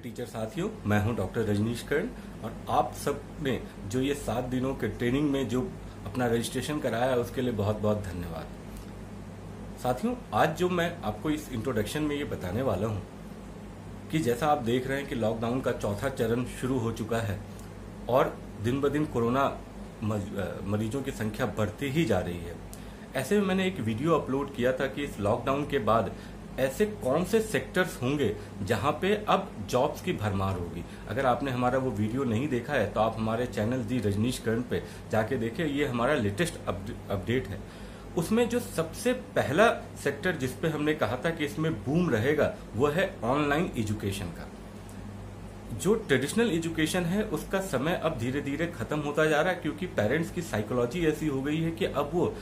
Teacher साथियों, मैं हूं डॉक्टर रजनीश कर्ण और आप सब ने जो ये 7 दिनों के ट्रेनिंग में जो अपना रजिस्ट्रेशन कराया उसके लिए बहुत बहुत धन्यवाद। साथियों, आज जो मैं आपको इस इंट्रोडक्शन में ये बताने वाला हूं कि जैसा आप देख रहे हैं कि लॉकडाउन का चौथा चरण शुरू हो चुका है और दिन ब दिन कोरोना मरीजों की संख्या बढ़ती ही जा रही है। ऐसे में मैंने एक वीडियो अपलोड किया था कि इस लॉकडाउन के बाद ऐसे कौन से सेक्टर्स होंगे जहां पे अब जॉब्स की भरमार होगी। अगर आपने हमारा वो वीडियो नहीं देखा है तो आप हमारे चैनल दी रजनीश कर्ण पे जाके देखें, ये हमारा लेटेस्ट अपडेट है। उसमें जो सबसे पहला सेक्टर जिस पे हमने कहा था कि इसमें बूम रहेगा वो है ऑनलाइन एजुकेशन का। जो ट्रेडिशनल एजुकेशन है उसका समय अब धीरे धीरे खत्म होता जा रहा है, क्योंकि पेरेंट्स की साइकोलॉजी ऐसी हो गई है कि अब वो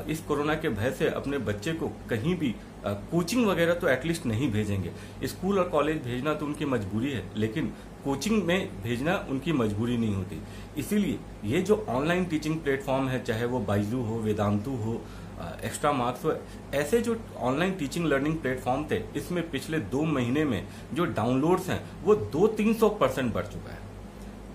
इस कोरोना के भय से अपने बच्चे को कहीं भी कोचिंग वगैरह तो एटलीस्ट नहीं भेजेंगे। स्कूल और कॉलेज भेजना तो उनकी मजबूरी है, लेकिन कोचिंग में भेजना उनकी मजबूरी नहीं होती। इसीलिए ये जो ऑनलाइन टीचिंग प्लेटफॉर्म है, चाहे वो बाइजू हो, वेदांतु हो, एक्स्ट्रा मार्क्स हो, ऐसे जो ऑनलाइन टीचिंग लर्निंग प्लेटफॉर्म थे, इसमें पिछले 2 महीने में जो डाउनलोड्स हैं वो 200-300% बढ़ चुका है।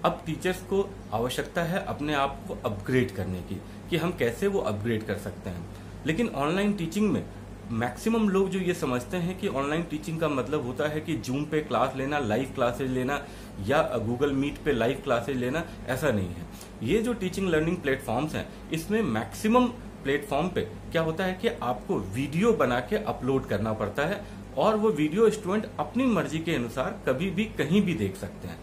अब टीचर्स को आवश्यकता है अपने आप को अपग्रेड करने की कि हम कैसे वो अपग्रेड कर सकते हैं। लेकिन ऑनलाइन टीचिंग में मैक्सिमम लोग जो ये समझते हैं कि ऑनलाइन टीचिंग का मतलब होता है कि जूम पे क्लास लेना, लाइव क्लासेज लेना या गूगल मीट पे लाइव क्लासेज लेना, ऐसा नहीं है। ये जो टीचिंग लर्निंग प्लेटफॉर्म्स हैं, इसमें मैक्सिमम प्लेटफॉर्म पे क्या होता है कि आपको वीडियो बना के अपलोड करना पड़ता है और वो वीडियो स्टूडेंट अपनी मर्जी के अनुसार कभी भी कहीं भी देख सकते हैं।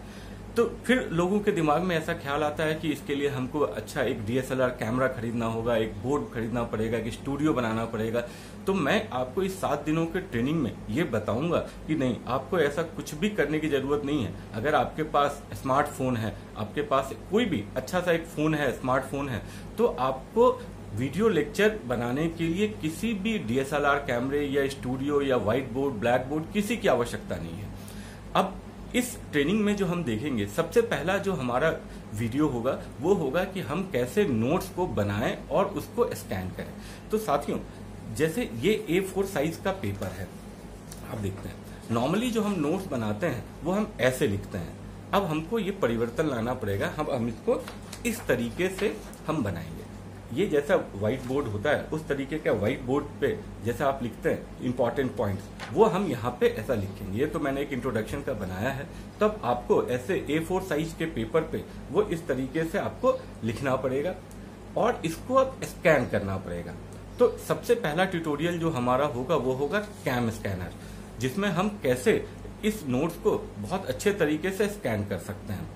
तो फिर लोगों के दिमाग में ऐसा ख्याल आता है कि इसके लिए हमको अच्छा एक DSLR कैमरा खरीदना होगा, एक बोर्ड खरीदना पड़ेगा, एक स्टूडियो बनाना पड़ेगा। तो मैं आपको इस 7 दिनों के ट्रेनिंग में ये बताऊंगा कि नहीं, आपको ऐसा कुछ भी करने की जरूरत नहीं है। अगर आपके पास स्मार्टफोन है, आपके पास कोई भी अच्छा सा एक फोन है, स्मार्टफोन है, तो आपको वीडियो लेक्चर बनाने के लिए किसी भी DSLR कैमरे या स्टूडियो या व्हाइट बोर्ड, ब्लैक बोर्ड, किसी की आवश्यकता नहीं है। अब इस ट्रेनिंग में जो हम देखेंगे, सबसे पहला जो हमारा वीडियो होगा वो होगा कि हम कैसे नोट्स को बनाएं और उसको स्कैन करें। तो साथियों, जैसे ये A4 साइज का पेपर है, आप देखते हैं नॉर्मली जो हम नोट्स बनाते हैं वो हम ऐसे लिखते हैं। अब हमको ये परिवर्तन लाना पड़ेगा। हम इसको इस तरीके से हम बनाएंगे। ये जैसा व्हाइट बोर्ड होता है उस तरीके का व्हाइट बोर्ड पे जैसा आप लिखते हैं इंपॉर्टेंट पॉइंट्स, वो हम यहाँ पे ऐसा लिखेंगे। ये तो मैंने एक इंट्रोडक्शन का बनाया है। तब आपको ऐसे A4 साइज के पेपर पे वो इस तरीके से आपको लिखना पड़ेगा और इसको अब स्कैन करना पड़ेगा। तो सबसे पहला ट्यूटोरियल जो हमारा होगा वो होगा कैम स्कैनर, जिसमें हम कैसे इस नोट्स को बहुत अच्छे तरीके से स्कैन कर सकते हैं।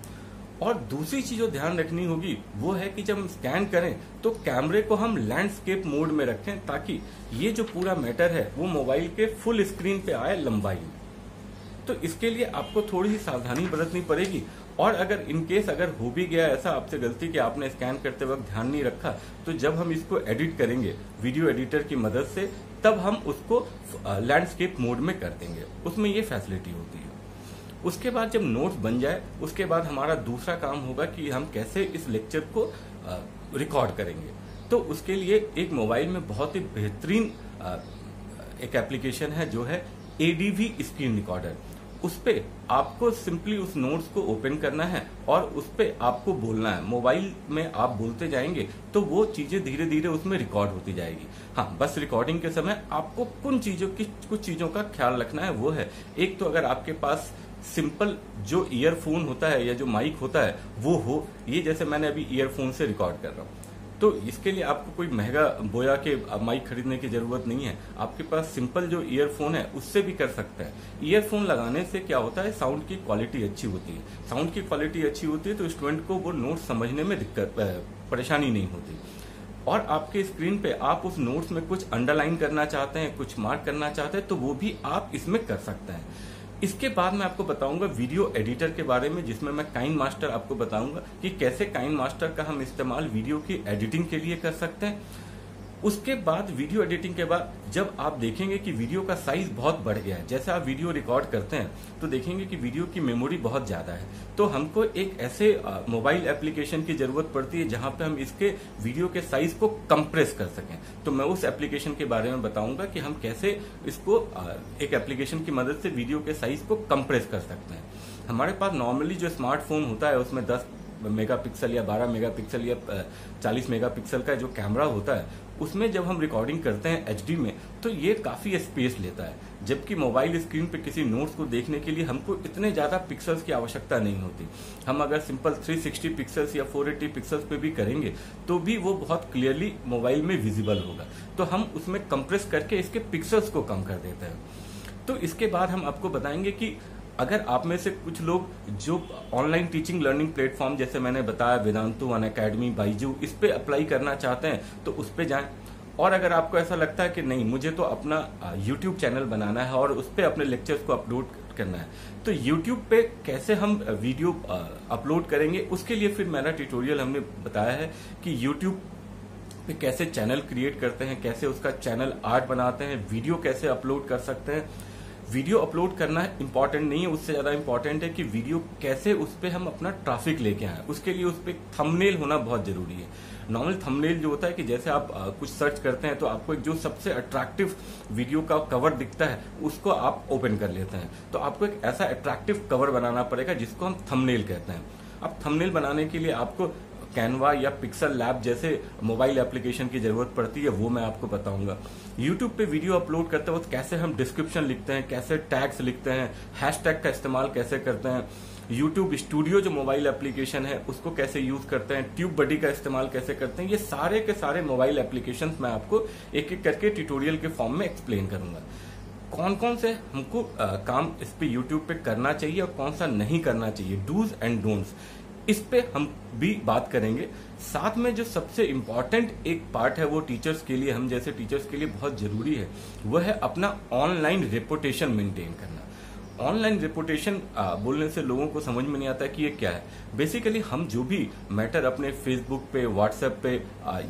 और दूसरी चीज जो ध्यान रखनी होगी वो है कि जब हम स्कैन करें तो कैमरे को हम लैंडस्केप मोड में रखें, ताकि ये जो पूरा मैटर है वो मोबाइल के फुल स्क्रीन पे आए लंबाई में। तो इसके लिए आपको थोड़ी सी सावधानी बरतनी पड़ेगी। और अगर इनकेस अगर हो भी गया ऐसा आपसे गलती कि आपने स्कैन करते वक्त ध्यान नहीं रखा, तो जब हम इसको एडिट करेंगे वीडियो एडिटर की मदद से, तब हम उसको लैंडस्केप मोड में कर देंगे। उसमें ये फैसिलिटी होती है। उसके बाद जब नोट्स बन जाए, उसके बाद हमारा दूसरा काम होगा कि हम कैसे इस लेक्चर को रिकॉर्ड करेंगे। तो उसके लिए एक मोबाइल में बहुत ही बेहतरीन एक एप्लीकेशन है जो है ADV स्क्रीन रिकॉर्डर। उस पे आपको सिंपली उस नोट्स को ओपन करना है और उस पे आपको बोलना है। मोबाइल में आप बोलते जाएंगे तो वो चीजें धीरे धीरे उसमें रिकॉर्ड होती जाएगी। हाँ, बस रिकॉर्डिंग के समय आपको कुछ चीजों का ख्याल रखना है। वो है, एक तो अगर आपके पास सिंपल जो ईयरफोन होता है या जो माइक होता है वो हो। ये जैसे मैंने अभी ईयरफोन से रिकॉर्ड कर रहा हूँ, तो इसके लिए आपको कोई महंगा बोया के माइक खरीदने की जरूरत नहीं है। आपके पास सिंपल जो ईयरफोन है उससे भी कर सकते हैं। ईयरफोन लगाने से क्या होता है, साउंड की क्वालिटी अच्छी होती है। साउंड की क्वालिटी अच्छी होती है तो स्टूडेंट को वो नोट समझने में परेशानी नहीं होती। और आपके स्क्रीन पे आप उस नोट्स में कुछ अंडरलाइन करना चाहते हैं, कुछ मार्क करना चाहते हैं, तो वो भी आप इसमें कर सकते हैं। इसके बाद मैं आपको बताऊंगा वीडियो एडिटर के बारे में, जिसमें मैं काइन मास्टर आपको बताऊंगा कि कैसे काइन मास्टर का हम इस्तेमाल वीडियो की एडिटिंग के लिए कर सकते हैं। उसके बाद वीडियो एडिटिंग के बाद जब आप देखेंगे कि वीडियो का साइज बहुत बढ़ गया है, जैसे आप वीडियो रिकॉर्ड करते हैं तो देखेंगे कि वीडियो की मेमोरी बहुत ज्यादा है, तो हमको एक ऐसे मोबाइल एप्लीकेशन की जरूरत पड़ती है जहां पे हम इसके वीडियो के साइज को कंप्रेस कर सकें। तो मैं उस एप्लीकेशन के बारे में बताऊंगा कि हम कैसे इसको एक एप्लीकेशन की मदद से वीडियो के साइज को कंप्रेस कर सकते हैं। हमारे पास नॉर्मली जो स्मार्टफोन होता है उसमें 10 मेगापिक्सल या 12 मेगापिक्सल या 40 मेगापिक्सल का जो कैमरा होता है, उसमें जब हम रिकॉर्डिंग करते हैं एचडी में तो ये काफी स्पेस लेता है, जबकि मोबाइल स्क्रीन पे किसी नोट्स को देखने के लिए हमको इतने ज्यादा पिक्सल्स की आवश्यकता नहीं होती। हम अगर सिंपल 360 पिक्सल्स या 480 पिक्सल्स पे भी करेंगे तो भी वो बहुत क्लियरली मोबाइल में विजिबल होगा। तो हम उसमें कंप्रेस करके इसके पिक्सल्स को कम कर देते हैं। तो इसके बाद हम आपको बताएंगे कि अगर आप में से कुछ लोग जो ऑनलाइन टीचिंग लर्निंग प्लेटफॉर्म जैसे मैंने बताया वेदांतु, अनअकैडमी, बाइजू, इस पे अप्लाई करना चाहते हैं तो उस पे जाएं। और अगर आपको ऐसा लगता है कि नहीं मुझे तो अपना YouTube चैनल बनाना है और उस पे अपने लेक्चर्स को अपलोड करना है, तो YouTube पे कैसे हम वीडियो अपलोड करेंगे उसके लिए फिर मेरा ट्यूटोरियल हमने बताया है कि YouTube पे कैसे चैनल क्रिएट करते हैं, कैसे उसका चैनल आर्ट बनाते हैं, वीडियो कैसे अपलोड कर सकते हैं। वीडियो अपलोड करना इंपॉर्टेंट नहीं है, उससे ज्यादा इंपॉर्टेंट है कि वीडियो कैसे उस पे हम अपना ट्रैफिक लेके आए। उसके लिए उस पे थंबनेल होना बहुत जरूरी है। नॉर्मल थंबनेल जो होता है कि जैसे आप कुछ सर्च करते हैं तो आपको एक जो सबसे अट्रैक्टिव वीडियो का कवर दिखता है उसको आप ओपन कर लेते हैं, तो आपको एक ऐसा अट्रैक्टिव कवर बनाना पड़ेगा जिसको हम थंबनेल कहते हैं। अब थंबनेल बनाने के लिए आपको कैनवा या पिक्सल लैब जैसे मोबाइल एप्लीकेशन की जरूरत पड़ती है, वो मैं आपको बताऊंगा। यूट्यूब पे वीडियो अपलोड करते वक्त कैसे हम डिस्क्रिप्शन लिखते हैं, कैसे टैग्स लिखते हैं, हैशटैग का इस्तेमाल कैसे करते हैं, यूट्यूब स्टूडियो जो मोबाइल एप्लीकेशन है उसको कैसे यूज करते हैं, ट्यूब बडी का इस्तेमाल कैसे करते हैं, ये सारे के सारे मोबाइल एप्लीकेशन मैं आपको एक एक करके ट्यूटोरियल के फॉर्म में एक्सप्लेन करूंगा। कौन कौन से हमको काम इस पे यूट्यूब पे करना चाहिए और कौन सा नहीं करना चाहिए, डूज एंड डोंट्स, इस पे हम भी बात करेंगे। साथ में जो सबसे इम्पॉर्टेंट एक पार्ट है वो टीचर्स के लिए, हम जैसे टीचर्स के लिए बहुत जरूरी है, वो है अपना ऑनलाइन रेपुटेशन मेंटेन करना। ऑनलाइन रेपुटेशन बोलने से लोगों को समझ में नहीं आता कि ये क्या है। बेसिकली हम जो भी मैटर अपने फेसबुक पे, व्हाट्सएप पे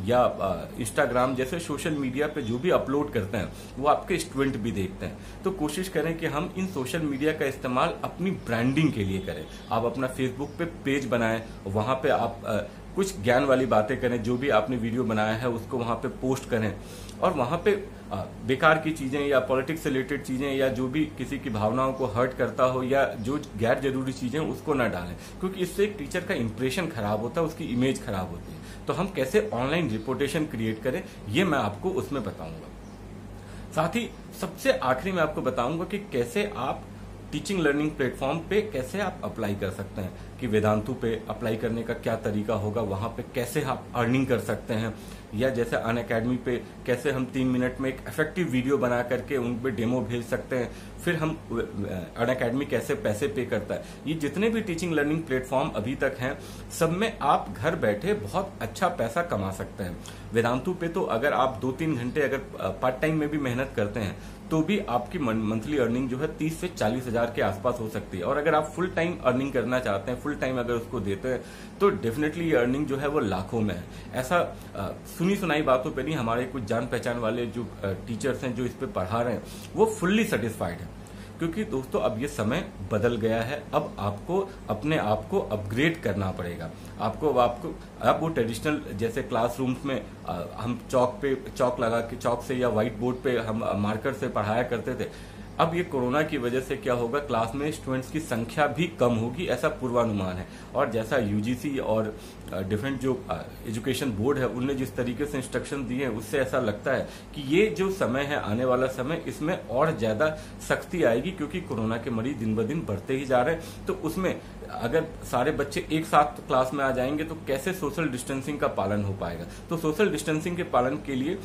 या इंस्टाग्राम जैसे सोशल मीडिया पे जो भी अपलोड करते हैं वो आपके स्टूडेंट भी देखते हैं। तो कोशिश करें कि हम इन सोशल मीडिया का इस्तेमाल अपनी ब्रांडिंग के लिए करें। आप अपना फेसबुक पे पेज बनाएं, वहां पे आप कुछ ज्ञान वाली बातें करें, जो भी आपने वीडियो बनाया है उसको वहां पे पोस्ट करें, और वहां पे बेकार की चीजें या पॉलिटिक्स से रिलेटेड चीजें या जो भी किसी की भावनाओं को हर्ट करता हो या जो गैर जरूरी चीजें उसको ना डालें, क्योंकि इससे एक टीचर का इंप्रेशन खराब होता है, उसकी इमेज खराब होती है। तो हम कैसे ऑनलाइन रिपुटेशन क्रिएट करें ये मैं आपको उसमें बताऊंगा। साथ ही सबसे आखिरी में आपको बताऊंगा कि कैसे आप टीचिंग लर्निंग प्लेटफॉर्म पे कैसे आप अप्लाई कर सकते हैं, कि वेदांतु पे अप्लाई करने का क्या तरीका होगा, वहां पे कैसे आप अर्निंग कर सकते हैं, या जैसे अनअकैडमी पे कैसे हम 3 मिनट में एक इफेक्टिव वीडियो बना करके उन पे डेमो भेज सकते हैं, फिर हम अनअकैडमी कैसे पैसे पे करता है। ये जितने भी टीचिंग लर्निंग प्लेटफॉर्म अभी तक हैं सब में आप घर बैठे बहुत अच्छा पैसा कमा सकते हैं। वेदांतु पे तो अगर आप 2-3 घंटे अगर पार्ट टाइम में भी मेहनत करते हैं तो भी आपकी मंथली अर्निंग जो है 30 से 40 हजार के आसपास हो सकती है। और अगर आप फुल टाइम अर्निंग करना चाहते हैं, फुल टाइम अगर उसको देते हैं तो डेफिनेटली ये अर्निंग जो है वो लाखों में है। ऐसा सुनी सुनाई बातों पे नहीं, हमारे कुछ जान पहचान वाले जो टीचर्स हैं जो इस पे पढ़ा रहे हैं वो फुल्ली सेटिस्फाइड है। क्योंकि दोस्तों अब ये समय बदल गया है, अब आपको अपने आप को अपग्रेड करना पड़ेगा। आपको अब वो ट्रेडिशनल जैसे क्लासरूम्स में हम चौक लगा के चौक से या व्हाइट बोर्ड पे हम मार्कर से पढ़ाया करते थे, अब ये कोरोना की वजह से क्या होगा, क्लास में स्टूडेंट्स की संख्या भी कम होगी, ऐसा पूर्वानुमान है। और जैसा यूजीसी और डिफरेंट जो एजुकेशन बोर्ड है उनने जिस तरीके से इंस्ट्रक्शन दिए हैं उससे ऐसा लगता है कि ये जो समय है, आने वाला समय, इसमें और ज्यादा सख्ती आएगी, क्योंकि कोरोना के मरीज दिन ब दिन बढ़ते ही जा रहे हैं। तो उसमें अगर सारे बच्चे एक साथ क्लास में आ जाएंगे तो कैसे सोशल डिस्टेंसिंग का पालन हो पाएगा। तो सोशल डिस्टेंसिंग के पालन के लिए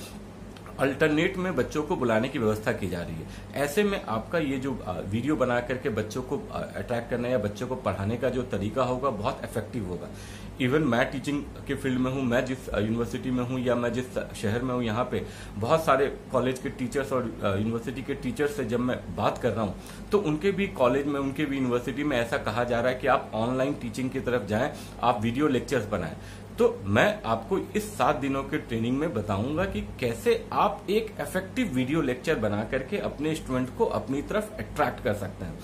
अल्टरनेट में बच्चों को बुलाने की व्यवस्था की जा रही है। ऐसे में आपका ये जो वीडियो बना करके बच्चों को अट्रैक्ट करना या बच्चों को पढ़ाने का जो तरीका होगा बहुत इफेक्टिव होगा। इवन मैं टीचिंग के फील्ड में हूँ, मैं जिस यूनिवर्सिटी में हूँ या मैं जिस शहर में हूँ, यहाँ पे बहुत सारे कॉलेज के टीचर्स और यूनिवर्सिटी के टीचर्स से जब मैं बात कर रहा हूँ तो उनके भी कॉलेज में, उनके भी यूनिवर्सिटी में ऐसा कहा जा रहा है कि आप ऑनलाइन टीचिंग की तरफ जाएं, आप वीडियो लेक्चर्स बनाएं। तो मैं आपको इस 7 दिनों के ट्रेनिंग में बताऊंगा कि कैसे आप एक इफेक्टिव वीडियो लेक्चर बना करके अपने स्टूडेंट को अपनी तरफ अट्रैक्ट कर सकते हैं।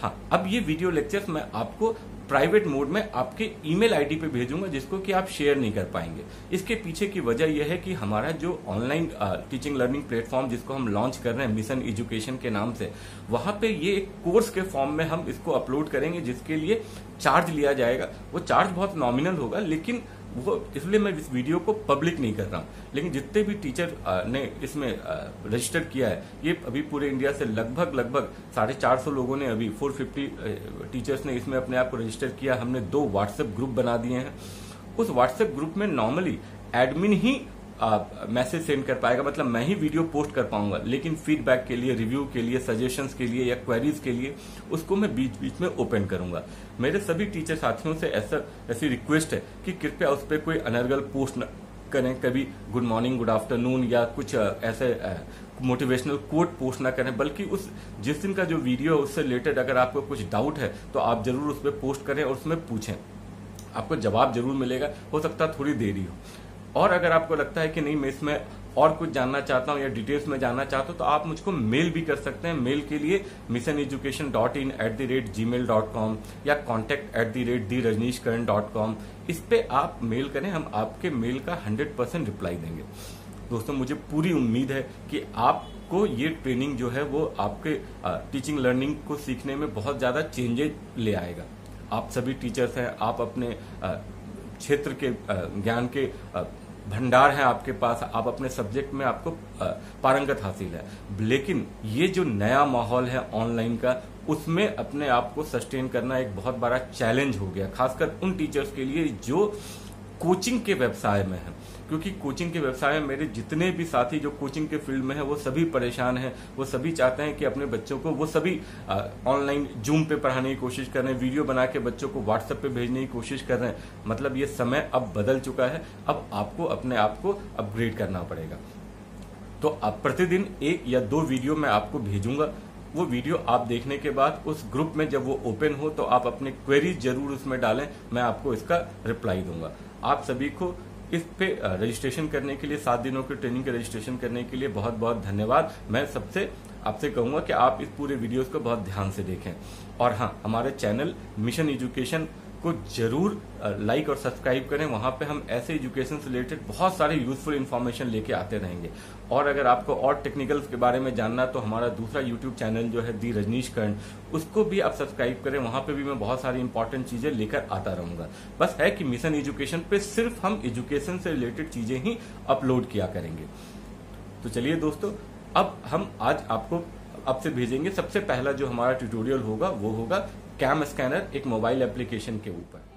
हाँ, अब ये वीडियो लेक्चर्स मैं आपको प्राइवेट मोड में आपके ईमेल आईडी पे भेजूंगा, जिसको कि आप शेयर नहीं कर पाएंगे। इसके पीछे की वजह यह है कि हमारा जो ऑनलाइन टीचिंग लर्निंग प्लेटफॉर्म जिसको हम लॉन्च कर रहे हैं मिशन एजुकेशन के नाम से, वहां पे ये एक कोर्स के फॉर्म में हम इसको अपलोड करेंगे, जिसके लिए चार्ज लिया जाएगा। वो चार्ज बहुत नॉमिनल होगा, लेकिन वो इसलिए मैं इस वीडियो को पब्लिक नहीं कर रहा हूं। लेकिन जितने भी टीचर ने इसमें रजिस्टर किया है, ये अभी पूरे इंडिया से लगभग 450 लोगों ने, अभी 450 टीचर्स ने इसमें अपने आप को रजिस्टर किया। हमने 2 व्हाट्सएप ग्रुप बना दिए हैं। उस व्हाट्सएप ग्रुप में नॉर्मली एडमिन ही मैसेज सेंड कर पाएगा, मतलब मैं ही वीडियो पोस्ट कर पाऊंगा, लेकिन फीडबैक के लिए, रिव्यू के लिए, सजेशंस के लिए या क्वेरीज के लिए उसको मैं बीच बीच में ओपन करूंगा। मेरे सभी टीचर साथियों से ऐसी रिक्वेस्ट है कि कृपया उस पर कोई अनर्गल पोस्ट न करें, कभी गुड मॉर्निंग, गुड आफ्टरनून या कुछ ऐसे मोटिवेशनल कोट पोस्ट ना करें, बल्कि उस जिस दिन का जो वीडियो है उससे रिलेटेड अगर आपको कुछ डाउट है तो आप जरूर उस पर पोस्ट करें और उसमें पूछें। आपको जवाब जरूर मिलेगा, हो सकता है थोड़ी देरी हो। और अगर आपको लगता है कि नहीं मैं इसमें और कुछ जानना चाहता हूं या डिटेल्स में जानना चाहता हूं, तो आप मुझको मेल भी कर सकते हैं। मेल के लिए missioneducation.in@gmail.com या contact@therajnishkaran.com, इस पे आप मेल करें, हम आपके मेल का 100% रिप्लाई देंगे। दोस्तों, मुझे पूरी उम्मीद है कि आपको ये ट्रेनिंग जो है वो आपके टीचिंग लर्निंग को सीखने में बहुत ज्यादा चेंजेस ले आएगा। आप सभी टीचर्स हैं, आप अपने क्षेत्र के ज्ञान के भंडार हैं आपके पास, आप अपने सब्जेक्ट में आपको पारंगत हासिल है, लेकिन ये जो नया माहौल है ऑनलाइन का, उसमें अपने आप को सस्टेन करना एक बहुत बड़ा चैलेंज हो गया, खासकर उन टीचर्स के लिए जो कोचिंग के व्यवसाय में है। क्योंकि कोचिंग के व्यवसाय में मेरे जितने भी साथी जो कोचिंग के फील्ड में है, वो सभी परेशान हैं। वो सभी चाहते हैं कि अपने बच्चों को, वो सभी ऑनलाइन जूम पे पढ़ाने की कोशिश कर रहे हैं, वीडियो बना के बच्चों को व्हाट्सएप पे भेजने की कोशिश कर रहे हैं। मतलब ये समय अब बदल चुका है, अब आपको अपने आप को अपग्रेड करना पड़ेगा। तो अब प्रतिदिन 1 या 2 वीडियो मैं आपको भेजूंगा। वो वीडियो आप देखने के बाद उस ग्रुप में जब वो ओपन हो तो आप अपने क्वेरीज जरूर उसमें डालें, मैं आपको इसका रिप्लाई दूंगा। आप सभी को इस पे रजिस्ट्रेशन करने के लिए, 7 दिनों की ट्रेनिंग के रजिस्ट्रेशन करने के लिए बहुत बहुत धन्यवाद। मैं आपसे कहूंगा कि आप इस पूरे वीडियोस को बहुत ध्यान से देखें। और हाँ, हमारे चैनल मिशन एजुकेशन को जरूर लाइक और सब्सक्राइब करें। वहां पे हम ऐसे एजुकेशन से रिलेटेड बहुत सारे यूजफुल इन्फॉर्मेशन लेके आते रहेंगे। और अगर आपको और टेक्निकल्स के बारे में जानना, तो हमारा दूसरा यूट्यूब चैनल जो है दी रजनीश कर्ण, उसको भी आप सब्सक्राइब करें। वहां पे भी मैं बहुत सारी इंपॉर्टेंट चीजें लेकर आता रहूंगा। बस है कि मिशन एजुकेशन पे सिर्फ हम एजुकेशन से रिलेटेड चीजें ही अपलोड किया करेंगे। तो चलिए दोस्तों, अब हम आज आपसे भेजेंगे सबसे पहला जो हमारा ट्यूटोरियल होगा, वो होगा कैम स्कैनर, एक मोबाइल एप्लीकेशन के ऊपर।